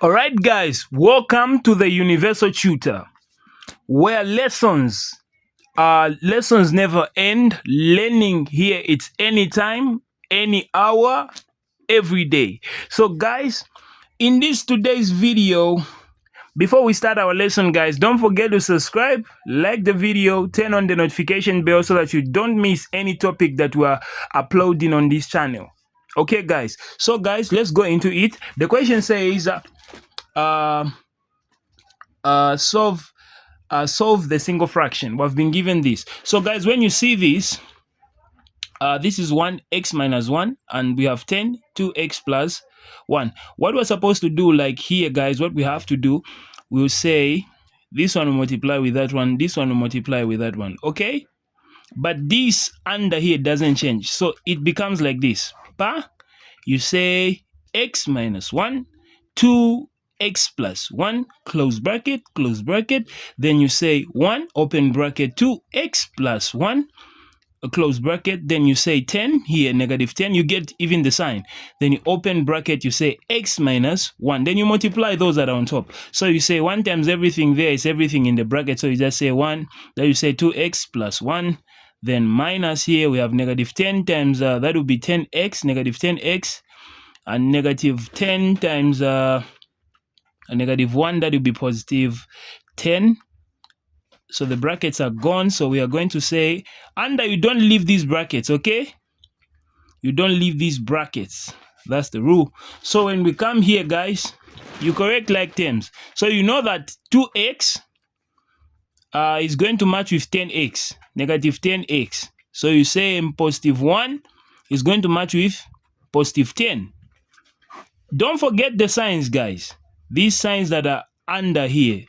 All right, guys, welcome to the Universal Tutor, where lessons never end. Learning here, it's anytime, any hour, every day. So, guys, in this today's video, before we start our lesson, guys, don't forget to subscribe, like the video, turn on the notification bell so that you don't miss any topic that we're uploading on this channel. Okay, guys. So, guys, let's go into it. The question says, solve the single fraction. We've been given this. So guys, when you see this, this is 1x minus 1, and we have 10, 2x plus 1. What we're supposed to do, like here, guys, what we have to do, we'll say this one will multiply with that one, this one will multiply with that one, okay? But this under here doesn't change, so it becomes like this. You say x minus 1, 2x plus 1, close bracket, then you say 1, open bracket, 2x plus 1, close bracket, then you say 10 here, negative 10, you get even the sign, then you open bracket, you say x minus 1, then you multiply those that are on top. So you say 1 times everything there is everything in the bracket, so you just say 1, then you say 2x plus 1, then minus here we have negative 10 times that would be 10x, negative 10x, and negative 10 times a negative 1, that would be positive 10. So the brackets are gone, so we are going to say under, you don't leave these brackets, okay? You don't leave these brackets. That's the rule. So when we come here, guys, you correct like terms. So you know that 2x is going to match with 10x, negative 10x. So you say positive 1 is going to match with positive 10. Don't forget the signs, guys. These signs that are under here,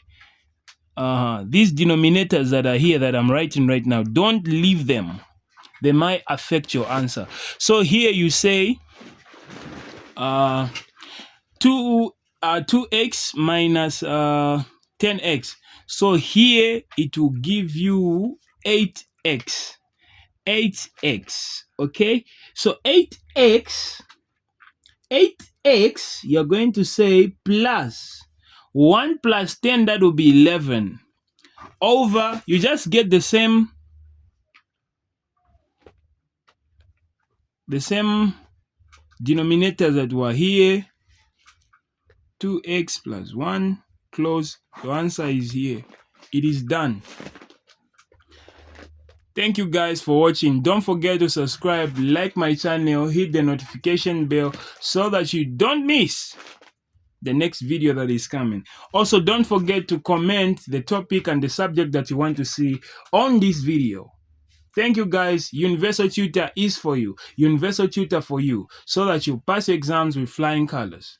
these denominators that are here that I'm writing right now, don't leave them. They might affect your answer. So here you say 2x minus 10x. So here it will give you 8x. 8x. Okay? So 8x, you're going to say plus 1 plus 10, that will be 11, over, you just get the same denominators that were here, 2x plus 1, close, your answer is here. It is done. Thank you guys for watching. Don't forget to subscribe, like my channel, hit the notification bell so that you don't miss the next video that is coming. Also, don't forget to comment the topic and the subject that you want to see on this video. Thank you guys. Universal Tutor is for you. Universal Tutor for you, so that you pass exams with flying colors.